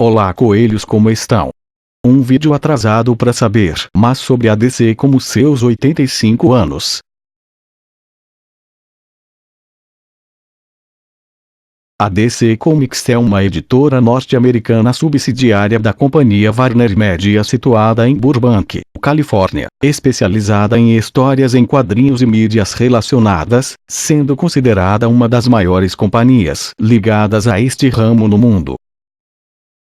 Olá coelhos, como estão? Um vídeo atrasado para saber mais sobre a DC como seus 85 anos. A DC Comics é uma editora norte-americana subsidiária da companhia Warner Media situada em Burbank, Califórnia, especializada em histórias em quadrinhos e mídias relacionadas, sendo considerada uma das maiores companhias ligadas a este ramo no mundo.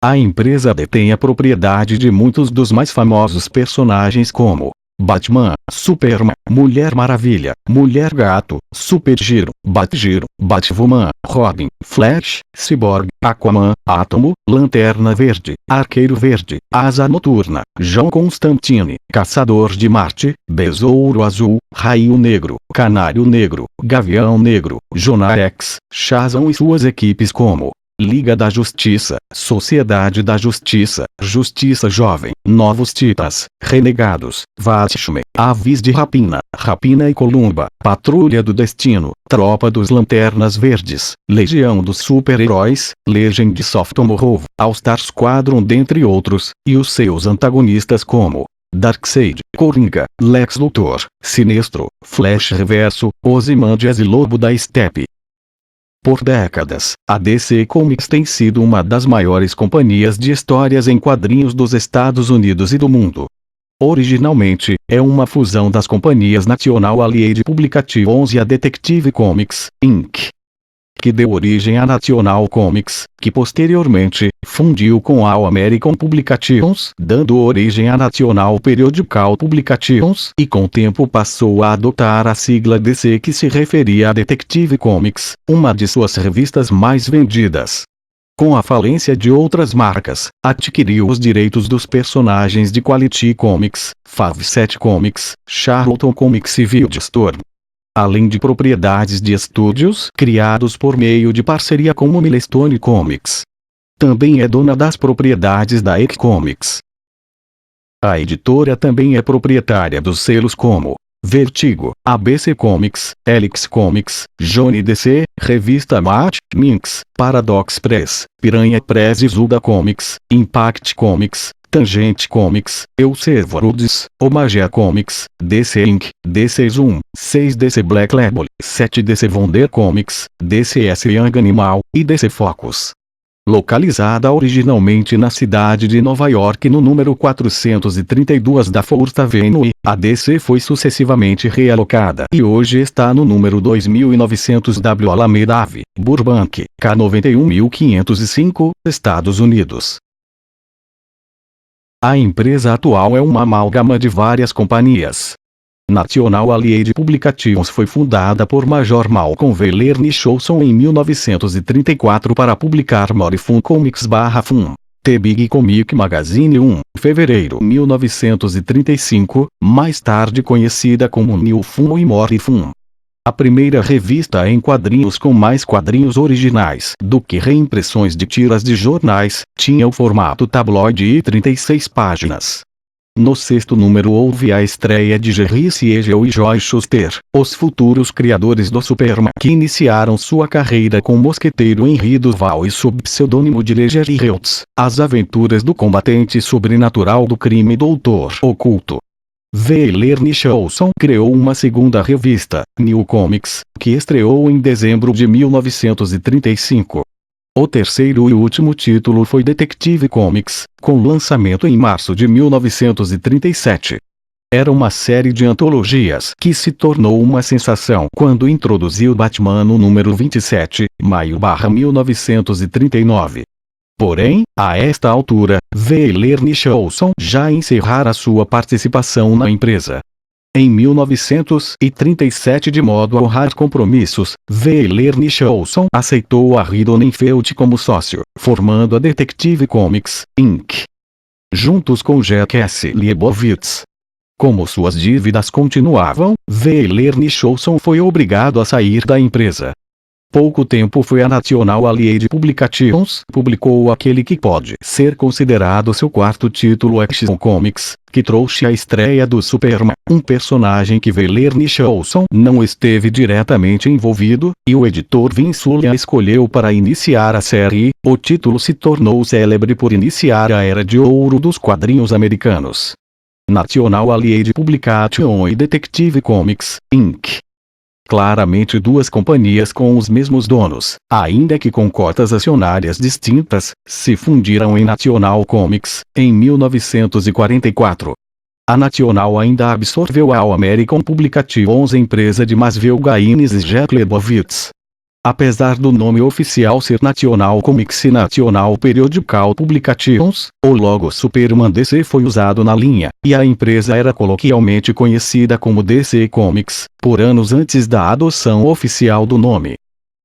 A empresa detém a propriedade de muitos dos mais famosos personagens como Batman, Superman, Mulher Maravilha, Mulher Gato, Supergiro, Batgiro, Batwoman, Robin, Flash, Cyborg, Aquaman, Átomo, Lanterna Verde, Arqueiro Verde, Asa Noturna, John Constantine, Caçador de Marte, Besouro Azul, Raio Negro, Canário Negro, Gavião Negro, Jonah X, Shazam e suas equipes como Liga da Justiça, Sociedade da Justiça, Justiça Jovem, Novos Titãs, Renegados, Watchmen, Aves de Rapina, Rapina e Columba, Patrulha do Destino, Tropa dos Lanternas Verdes, Legião dos Super-Heróis, Legends of Tomorrow, All-Star Squadron dentre outros, e os seus antagonistas como Darkseid, Coringa, Lex Luthor, Sinestro, Flash Reverso, Ozymandias e Lobo da Steppe. Por décadas, a DC Comics tem sido uma das maiores companhias de histórias em quadrinhos dos Estados Unidos e do mundo. Originalmente, é uma fusão das companhias National Allied Publications e a Detective Comics, Inc., que deu origem à National Comics, que posteriormente fundiu com a All American Publications, dando origem à National Periodical Publications, e com o tempo passou a adotar a sigla DC, que se referia a Detective Comics, uma de suas revistas mais vendidas. Com a falência de outras marcas, adquiriu os direitos dos personagens de Quality Comics, Favset Comics, Charlton Comics e Wildstorm, além de propriedades de estúdios criados por meio de parceria com o Milestone Comics. Também é dona das propriedades da Eke Comics. A editora também é proprietária dos selos como Vertigo, ABC Comics, Helix Comics, Johnny DC, Revista Mad, Minx, Paradox Press, Piranha Press e Zuda Comics, Impact Comics, Tangente Comics, Elseworlds, Omega Comics, DC Inc., DC Zoom, 6DC Black Label, 7DC Wonder Comics, DCS Young Animal, e DC Focus. Localizada originalmente na cidade de Nova York no número 432 da Fourth Avenue, a DC foi sucessivamente realocada e hoje está no número 2900 W Alameda Ave, Burbank, K91.505, Estados Unidos. A empresa atual é uma amálgama de várias companhias. National Allied Publications foi fundada por Major Malcolm V. Lerner-Cholson em 1934 para publicar More Fun Comics/Fun. The Big Comic Magazine 1, fevereiro 1935, mais tarde conhecida como New Fun e More Fun. A primeira revista em quadrinhos com mais quadrinhos originais do que reimpressões de tiras de jornais, tinha o formato tabloide e 36 páginas. No sexto número houve a estreia de Jerry Siegel e Joy Shuster, os futuros criadores do Superman, que iniciaram sua carreira com Mosqueteiro Henry Duval e sob pseudônimo de Ledger e Reutz, As Aventuras do Combatente Sobrenatural do Crime Doutor Oculto. V. Lerner-Cholson criou uma segunda revista, New Comics, que estreou em dezembro de 1935. O terceiro e último título foi Detective Comics, com lançamento em março de 1937. Era uma série de antologias que se tornou uma sensação quando introduziu Batman no número 27, maio/1939. Porém, a esta altura, V. Lerner-Cholson já encerrara sua participação na empresa. Em 1937, de modo a honrar compromissos, V. Lerner-Cholson aceitou a Redonenfeld como sócio, formando a Detective Comics, Inc., juntos com Jack S. Leibowitz. Como suas dívidas continuavam, V. Lerner-Cholson foi obrigado a sair da empresa. pouco tempo foi a National Allied Publications, publicou aquele que pode ser considerado seu quarto título Action Comics, que trouxe a estreia do Superman, um personagem que Valerie Nicholson não esteve diretamente envolvido, e o editor Vince Lully a escolheu para iniciar a série. O título se tornou célebre por iniciar a era de ouro dos quadrinhos americanos. National Allied Publication e Detective Comics, Inc. Claramente duas companhias com os mesmos donos, ainda que com cotas acionárias distintas, se fundiram em National Comics, em 1944. A National ainda absorveu a All American Publications, empresa de Masville Gaines e Jack Lebowitz. Apesar do nome oficial ser National Comics e National Periodical Publications, o logo Superman DC foi usado na linha, e a empresa era coloquialmente conhecida como DC Comics, por anos antes da adoção oficial do nome.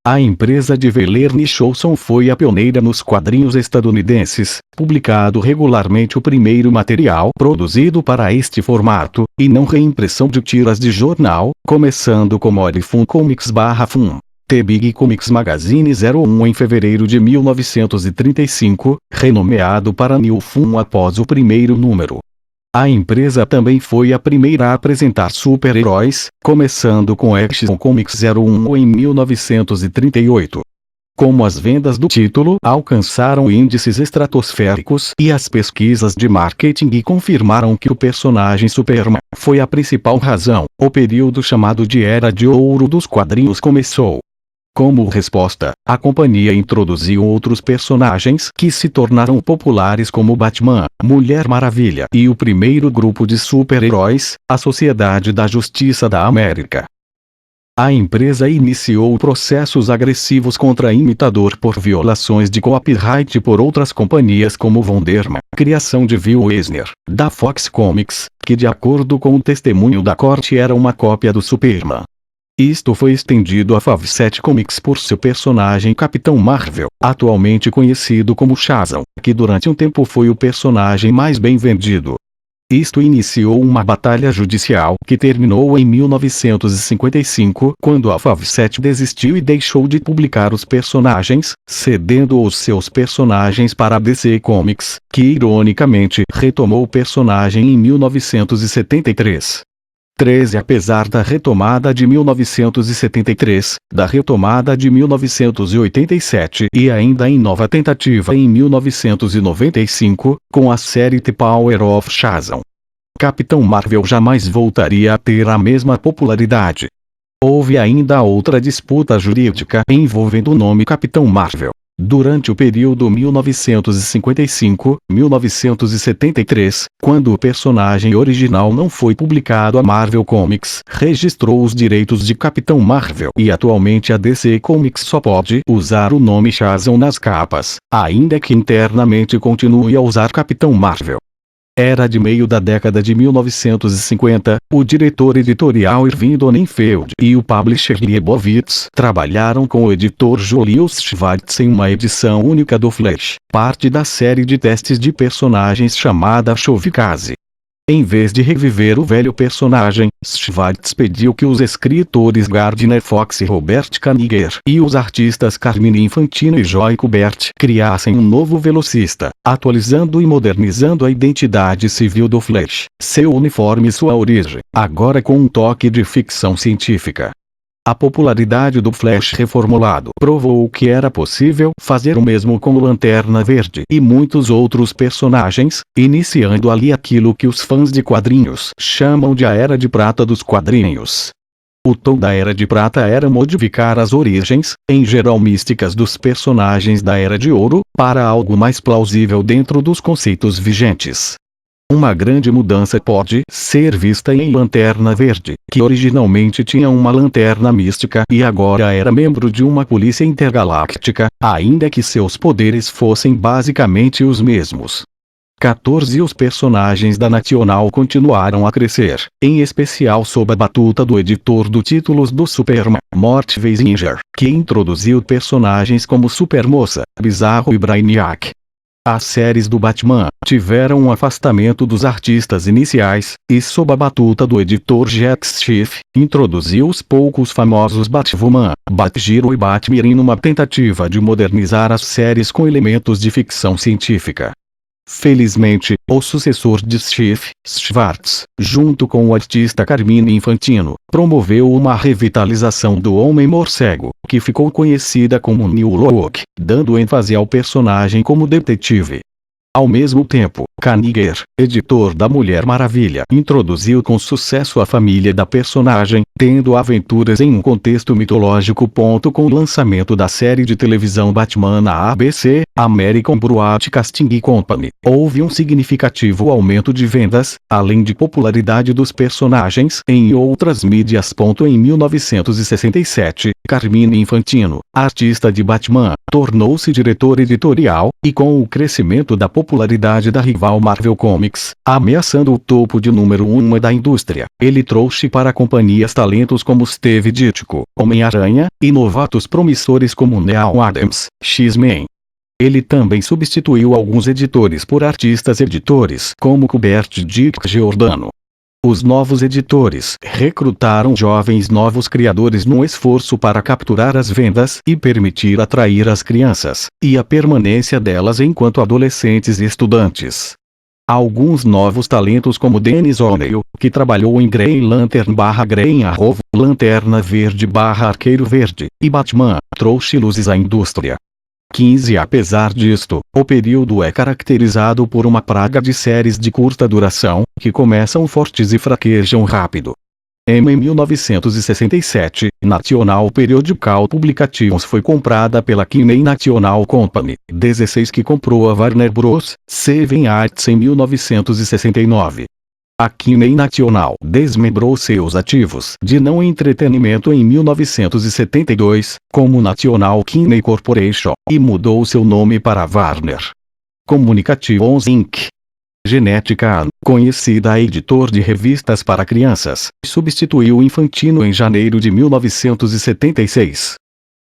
A empresa de Valerie Nicholson foi a pioneira nos quadrinhos estadunidenses, publicado regularmente o primeiro material produzido para este formato, e não reimpressão de tiras de jornal, começando como Orifun Comics/Fun. The Big Comics Magazine 01 em fevereiro de 1935, renomeado para New Fun após o primeiro número. A empresa também foi a primeira a apresentar super-heróis, começando com Action Comics 01 em 1938. Como as vendas do título alcançaram índices estratosféricos e as pesquisas de marketing confirmaram que o personagem Superman foi a principal razão, o período chamado de Era de Ouro dos quadrinhos começou. Como resposta, a companhia introduziu outros personagens que se tornaram populares como Batman, Mulher Maravilha e o primeiro grupo de super-heróis, a Sociedade da Justiça da América. A empresa iniciou processos agressivos contra imitador por violações de copyright por outras companhias como Wonderman, criação de Will Eisner, da Fox Comics, que de acordo com o testemunho da corte era uma cópia do Superman. Isto foi estendido a Fawcett Comics por seu personagem Capitão Marvel, atualmente conhecido como Shazam, que durante um tempo foi o personagem mais bem vendido. Isto iniciou uma batalha judicial que terminou em 1955, quando a Fawcett desistiu e deixou de publicar os personagens, cedendo os seus personagens para a DC Comics, que ironicamente retomou o personagem em 1973. Apesar da retomada de 1973, da retomada de 1987 e ainda em nova tentativa em 1995, com a série The Power of Shazam, Capitão Marvel jamais voltaria a ter a mesma popularidade. Houve ainda outra disputa jurídica envolvendo o nome Capitão Marvel. Durante o período 1955-1973, quando o personagem original não foi publicado, a Marvel Comics registrou os direitos de Capitão Marvel e atualmente a DC Comics só pode usar o nome Shazam nas capas, ainda que internamente continue a usar Capitão Marvel. Era de meio da década de 1950, o diretor editorial Irving Donenfeld e o publisher Lebowitz trabalharam com o editor Julius Schwartz em uma edição única do Flash, parte da série de testes de personagens chamada Showcase. Em vez de reviver o velho personagem, Schwartz pediu que os escritores Gardner Fox e Robert Kanigher e os artistas Carmine Infantino e Joy Kubert criassem um novo velocista, atualizando e modernizando a identidade civil do Flash, seu uniforme e sua origem, agora com um toque de ficção científica. A popularidade do Flash reformulado provou que era possível fazer o mesmo com o Lanterna Verde e muitos outros personagens, iniciando ali aquilo que os fãs de quadrinhos chamam de a Era de Prata dos quadrinhos. O tom da Era de Prata era modificar as origens, em geral místicas, dos personagens da Era de Ouro, para algo mais plausível dentro dos conceitos vigentes. Uma grande mudança pode ser vista em Lanterna Verde, que originalmente tinha uma lanterna mística e agora era membro de uma polícia intergaláctica, ainda que seus poderes fossem basicamente os mesmos. 14 Os personagens da National continuaram a crescer, em especial sob a batuta do editor do títulos do Superman, Mort Weisinger, que introduziu personagens como Supermoça, Bizarro e Brainiac. As séries do Batman tiveram um afastamento dos artistas iniciais, e sob a batuta do editor Jack Schiff, introduziu os poucos famosos Batwoman, Batgirl e Batmirim numa tentativa de modernizar as séries com elementos de ficção científica. Felizmente, o sucessor de Schiff, Schwartz, junto com o artista Carmine Infantino, promoveu uma revitalização do Homem-Morcego, que ficou conhecida como New Look, dando ênfase ao personagem como detetive. Ao mesmo tempo, Kaniger, editor da Mulher Maravilha, introduziu com sucesso a família da personagem, tendo aventuras em um contexto mitológico. Com o lançamento da série de televisão Batman na ABC, American Broadcasting Company, houve um significativo aumento de vendas, além de popularidade dos personagens em outras mídias. Em 1967, Carmine Infantino, artista de Batman, tornou-se diretor editorial, e com o crescimento da popularidade da rival Marvel Comics, ameaçando o topo de número 1 da indústria, ele trouxe para a companhia talentos como Steve Ditko, Homem-Aranha, e novatos promissores como Neal Adams, X-Men. Ele também substituiu alguns editores por artistas-editores como Kubert Dick Giordano. Os novos editores recrutaram jovens novos criadores num esforço para capturar as vendas e permitir atrair as crianças, e a permanência delas enquanto adolescentes e estudantes. Alguns novos talentos como Dennis O'Neil, que trabalhou em Green Lantern /Green Arrow, Lanterna Verde /Arqueiro Verde, e Batman, trouxe luzes à indústria. 15 Apesar disto, o período é caracterizado por uma praga de séries de curta duração, que começam fortes e fraquejam rápido. Em 1967, National Periodical Publications foi comprada pela Kinney National Company, 16 que comprou a Warner Bros. Seven Arts em 1969. A Kinney National desmembrou seus ativos de não entretenimento em 1972, como National Kinney Corporation, e mudou seu nome para Warner Communications Inc. Genetica, conhecida a editor de revistas para crianças, substituiu Infantino em janeiro de 1976.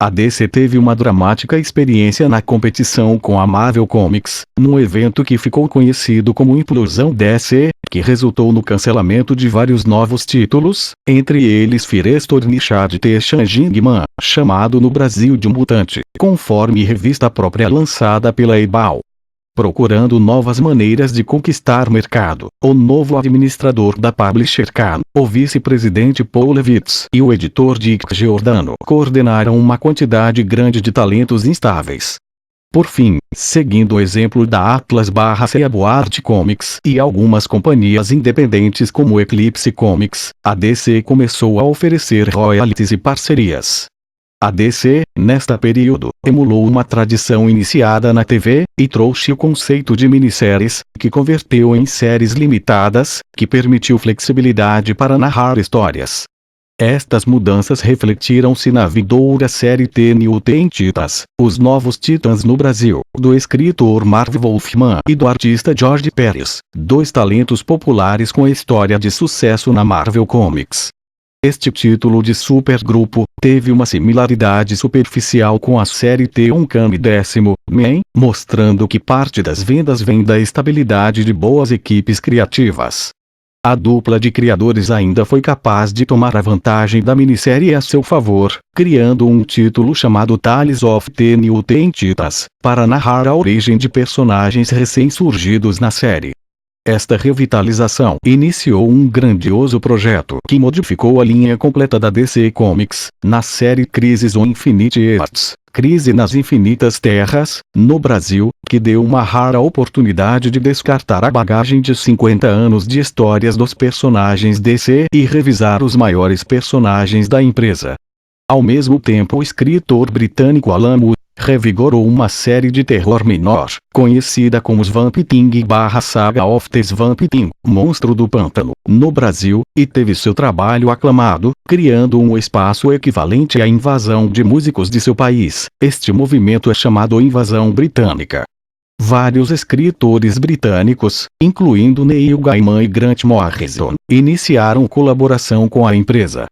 A DC teve uma dramática experiência na competição com a Marvel Comics, num evento que ficou conhecido como Implosão DC, que resultou no cancelamento de vários novos títulos, entre eles Firestorm T. Shangman, chamado no Brasil de um mutante, conforme revista própria lançada pela Ebal. Procurando novas maneiras de conquistar mercado, o novo administrador da Publisher Khan, o vice-presidente Paul Levitz e o editor Dick Giordano coordenaram uma quantidade grande de talentos instáveis. Por fim, seguindo o exemplo da Atlas/Seaboard Comics e algumas companhias independentes como Eclipse Comics, a DC começou a oferecer royalties e parcerias. A DC, nesta período, emulou uma tradição iniciada na TV, e trouxe o conceito de minisséries, que converteu em séries limitadas, que permitiu flexibilidade para narrar histórias. Estas mudanças refletiram-se na vindoura série The New Teen Titans, Os Novos Titãs no Brasil, do escritor Marv Wolfman e do artista George Pérez, dois talentos populares com história de sucesso na Marvel Comics. Este título de supergrupo teve uma similaridade superficial com a série The Uncanny X-Men, mostrando que parte das vendas vem da estabilidade de boas equipes criativas. A dupla de criadores ainda foi capaz de tomar a vantagem da minissérie a seu favor, criando um título chamado Tales of the New Teen Titans, para narrar a origem de personagens recém-surgidos na série. Esta revitalização iniciou um grandioso projeto que modificou a linha completa da DC Comics, na série Crisis on Infinite Earths, Crise nas Infinitas Terras, no Brasil, que deu uma rara oportunidade de descartar a bagagem de 50 anos de histórias dos personagens DC e revisar os maiores personagens da empresa. Ao mesmo tempo, o escritor britânico Alan Moore revigorou uma série de terror menor, conhecida como Swamp Thing/Saga of the Swamp Thing, Monstro do Pântano, no Brasil, e teve seu trabalho aclamado, criando um espaço equivalente à invasão de músicos de seu país. Este movimento é chamado Invasão Britânica. Vários escritores britânicos, incluindo Neil Gaiman e Grant Morrison, iniciaram colaboração com a empresa.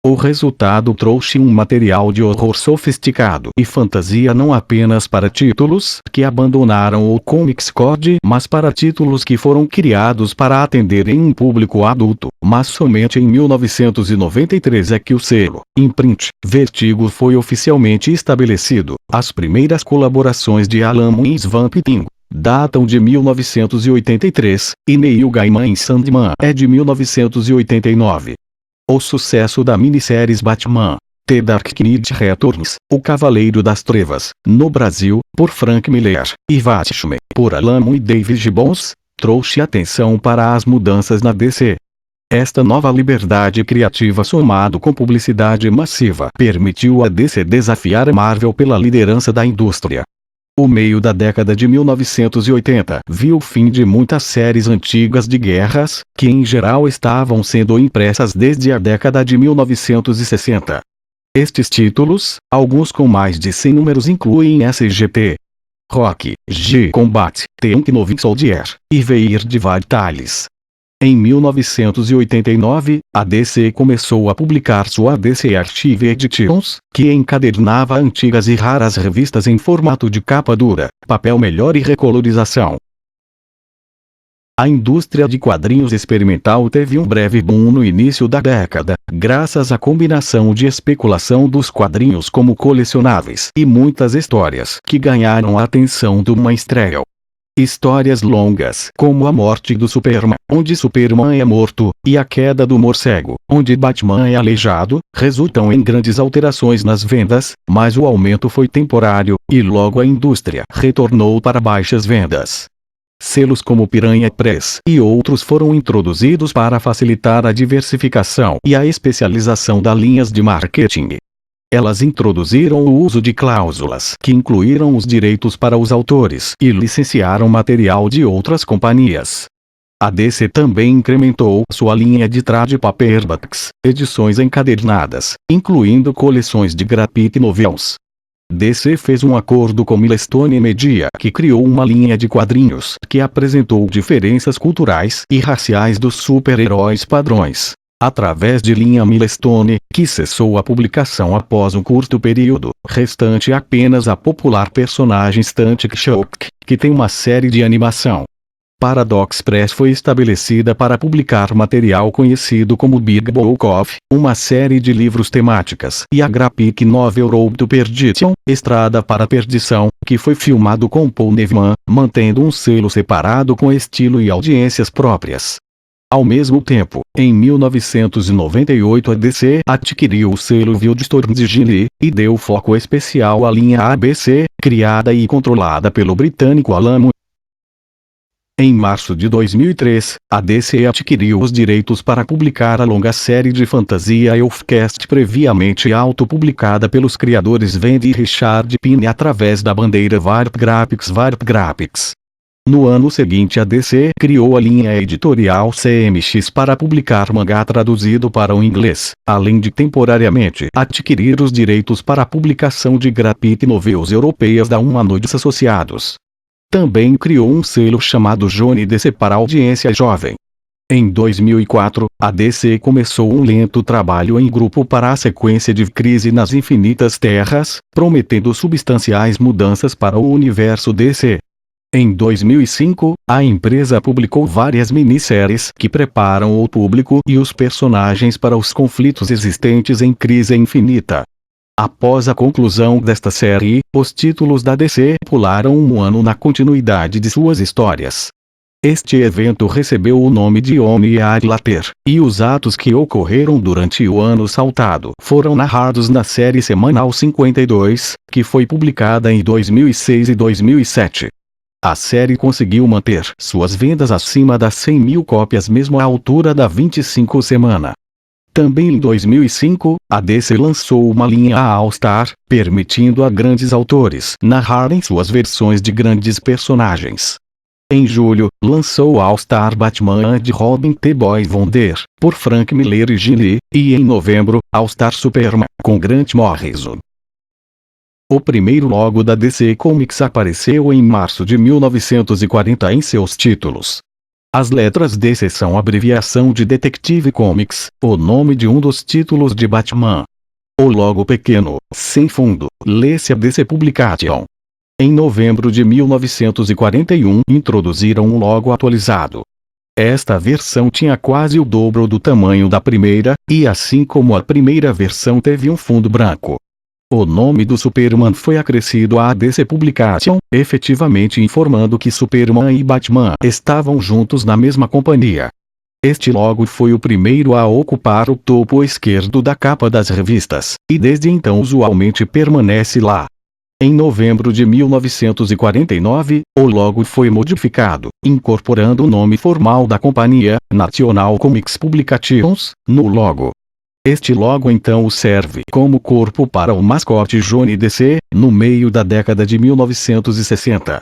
O resultado trouxe um material de horror sofisticado e fantasia não apenas para títulos que abandonaram o Comics Code, mas para títulos que foram criados para atenderem um público adulto. Mas somente em 1993 é que o selo, Imprint, Vertigo foi oficialmente estabelecido. As primeiras colaborações de Alan Moore em Swamp Thing datam de 1983, e Neil Gaiman em Sandman é de 1989. O sucesso da minissérie Batman, The Dark Knight Returns, O Cavaleiro das Trevas, no Brasil, por Frank Miller, e Watchmen, por Alan Moore e David Gibbons, trouxe atenção para as mudanças na DC. Esta nova liberdade criativa somado com publicidade massiva permitiu a DC desafiar a Marvel pela liderança da indústria. O meio da década de 1980 viu o fim de muitas séries antigas de guerras, que em geral estavam sendo impressas desde a década de 1960. Estes títulos, alguns com mais de 100 números, incluem SGT, Rock, G Combat, The Unknown Soldier, e Veir de Vitalis. Em 1989, a DC começou a publicar sua DC Archive Editions, que encadernava antigas e raras revistas em formato de capa dura, papel melhor e recolorização. A indústria de quadrinhos experimental teve um breve boom no início da década, graças à combinação de especulação dos quadrinhos como colecionáveis e muitas histórias que ganharam a atenção do mainstream. Histórias longas, como a morte do Superman, onde Superman é morto, e a queda do morcego, onde Batman é aleijado, resultam em grandes alterações nas vendas, mas o aumento foi temporário, e logo a indústria retornou para baixas vendas. Selos como Piranha Press e outros foram introduzidos para facilitar a diversificação e a especialização das linhas de marketing. Elas introduziram o uso de cláusulas que incluíram os direitos para os autores e licenciaram material de outras companhias. A DC também incrementou sua linha de trade paperbacks, edições encadernadas, incluindo coleções de graphic novels. DC fez um acordo com Milestone Media, que criou uma linha de quadrinhos que apresentou diferenças culturais e raciais dos super-heróis padrões, através de linha Milestone, que cessou a publicação após um curto período, restante apenas a popular personagem Static Shock, que tem uma série de animação. Paradox Press foi estabelecida para publicar material conhecido como Big Book of, uma série de livros temáticas, e a graphic novel Road to Perdition, Estrada para a Perdição, que foi filmado com Paul Newman, mantendo um selo separado com estilo e audiências próprias. Ao mesmo tempo, em 1998 a DC adquiriu o selo Wildstorm de Gilley, e deu foco especial à linha ABC, criada e controlada pelo britânico Alan Moore. Em março de 2003, a DC adquiriu os direitos para publicar a longa série de fantasia Elfcast previamente autopublicada pelos criadores Wendy e Richard Pini através da bandeira Warp Graphics. No ano seguinte a DC criou a linha editorial CMX para publicar mangá traduzido para o inglês, além de temporariamente adquirir os direitos para a publicação de graphic novels europeias da Humanoides Associados. Também criou um selo chamado Johnny DC para audiência jovem. Em 2004, a DC começou um lento trabalho em grupo para a sequência de Crise nas Infinitas Terras, prometendo substanciais mudanças para o universo DC. Em 2005, a empresa publicou várias minisséries que preparam o público e os personagens para os conflitos existentes em Crise Infinita. Após a conclusão desta série, os títulos da DC pularam um ano na continuidade de suas histórias. Este evento recebeu o nome de Omni-Year Later, e os atos que ocorreram durante o ano saltado foram narrados na série semanal 52, que foi publicada em 2006 e 2007. A série conseguiu manter suas vendas acima das 100 mil cópias mesmo à altura da 25 semana. Também em 2005, a DC lançou uma linha All-Star, permitindo a grandes autores narrarem suas versões de grandes personagens. Em julho, lançou All-Star Batman de Robin The Boy Wonder, por Frank Miller e Gilley, e em novembro, All-Star Superman, com Grant Morrison. O primeiro logo da DC Comics apareceu em março de 1940 em seus títulos. As letras DC são abreviação de Detective Comics, o nome de um dos títulos de Batman. O logo pequeno, sem fundo, lê-se a DC Publication. Em novembro de 1941 introduziram um logo atualizado. Esta versão tinha quase o dobro do tamanho da primeira, e assim como a primeira versão teve um fundo branco. O nome do Superman foi acrescido à DC Publication, efetivamente informando que Superman e Batman estavam juntos na mesma companhia. Este logo foi o primeiro a ocupar o topo esquerdo da capa das revistas, e desde então usualmente permanece lá. Em novembro de 1949, o logo foi modificado, incorporando o nome formal da companhia, National Comics Publications, no logo. Este logo então serve como corpo para o mascote Johnny DC, no meio da década de 1960.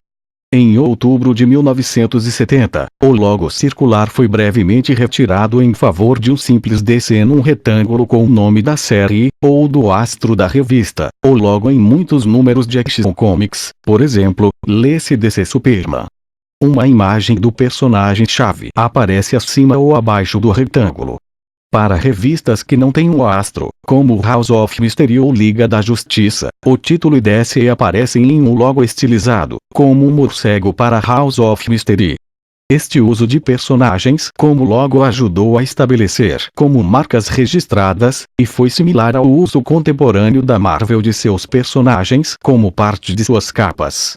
Em outubro de 1970, o logo circular foi brevemente retirado em favor de um simples DC num retângulo com o nome da série, ou do astro da revista. O logo em muitos números de Action Comics, por exemplo, lê-se DC Superman. Uma imagem do personagem-chave aparece acima ou abaixo do retângulo. Para revistas que não têm um astro, como House of Mystery ou Liga da Justiça, o título e DC aparecem em um logo estilizado, como um morcego para House of Mystery. Este uso de personagens como logo ajudou a estabelecer como marcas registradas, e foi similar ao uso contemporâneo da Marvel de seus personagens como parte de suas capas.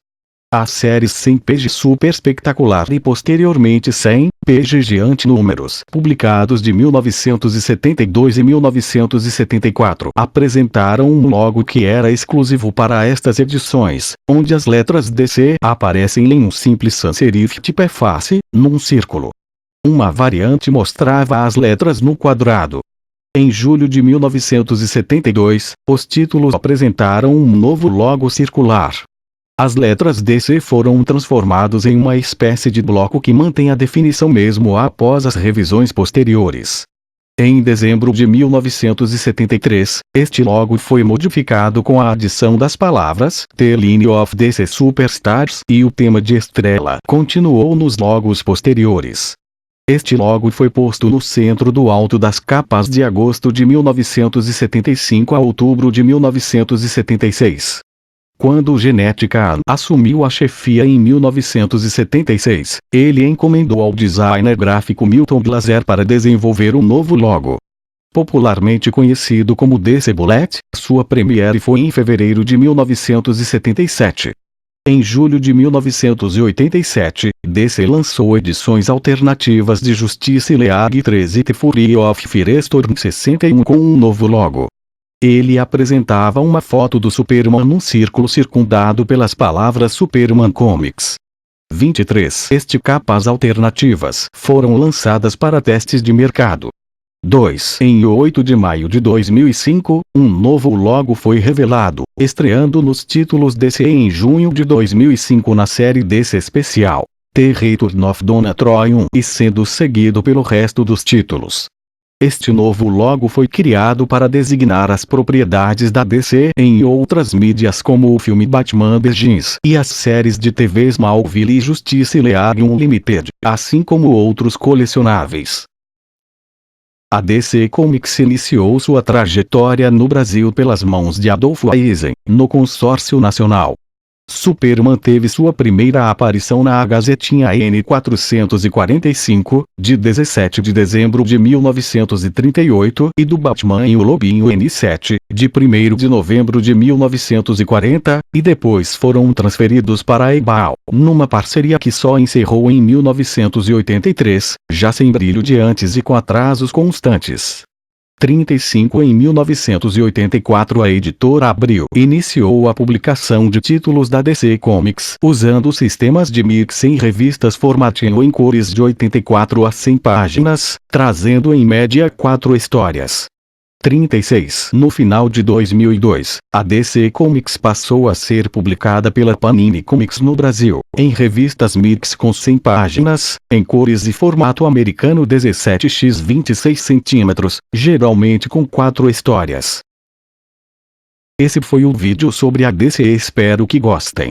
As séries 100 Page Super Espetacular e posteriormente 100 Page Giant números publicados de 1972 e 1974 apresentaram um logo que era exclusivo para estas edições, onde as letras DC aparecem em um simples sans serif tipo face, num círculo. Uma variante mostrava as letras no quadrado. Em julho de 1972, os títulos apresentaram um novo logo circular. As letras DC foram transformados em uma espécie de bloco que mantém a definição mesmo após as revisões posteriores. Em dezembro de 1973, este logo foi modificado com a adição das palavras The Line of DC Superstars e o tema de estrela continuou nos logos posteriores. Este logo foi posto no centro do alto das capas de agosto de 1975 a outubro de 1976. Quando Genetica assumiu a chefia em 1976, ele encomendou ao designer gráfico Milton Glaser para desenvolver um novo logo. Popularmente conhecido como DC Bullet, sua premiere foi em fevereiro de 1977. Em julho de 1987, DC lançou edições alternativas de Justice League 13 e The Fury of Firestorm 61 com um novo logo. Ele apresentava uma foto do Superman num círculo circundado pelas palavras Superman Comics. 23 capas alternativas foram lançadas para testes de mercado. 2. Em 8 de maio de 2005, um novo logo foi revelado, estreando nos títulos DC em junho de 2005 na série DC Especial, The Return of Donna Troy 1 e sendo seguido pelo resto dos títulos. Este novo logo foi criado para designar as propriedades da DC em outras mídias como o filme Batman Begins e as séries de TV Smallville e Justice League Unlimited, assim como outros colecionáveis. A DC Comics iniciou sua trajetória no Brasil pelas mãos de Adolfo Eisen, no Consórcio Nacional. Superman teve sua primeira aparição na Gazetinha N445, de 17 de dezembro de 1938 e do Batman e o Lobinho N7, de 1º de novembro de 1940, e depois foram transferidos para a Ebal, numa parceria que só encerrou em 1983, já sem brilho de antes e com atrasos constantes. 35 Em 1984 a editora Abril iniciou a publicação de títulos da DC Comics usando sistemas de mix em revistas formatinho em cores de 84 a 100 páginas, trazendo em média 4 histórias. 36 No final de 2002, a DC Comics passou a ser publicada pela Panini Comics no Brasil, em revistas mix com 100 páginas, em cores e formato americano 17x 26 cm, geralmente com 4 histórias. Esse foi o vídeo sobre a DC, espero que gostem.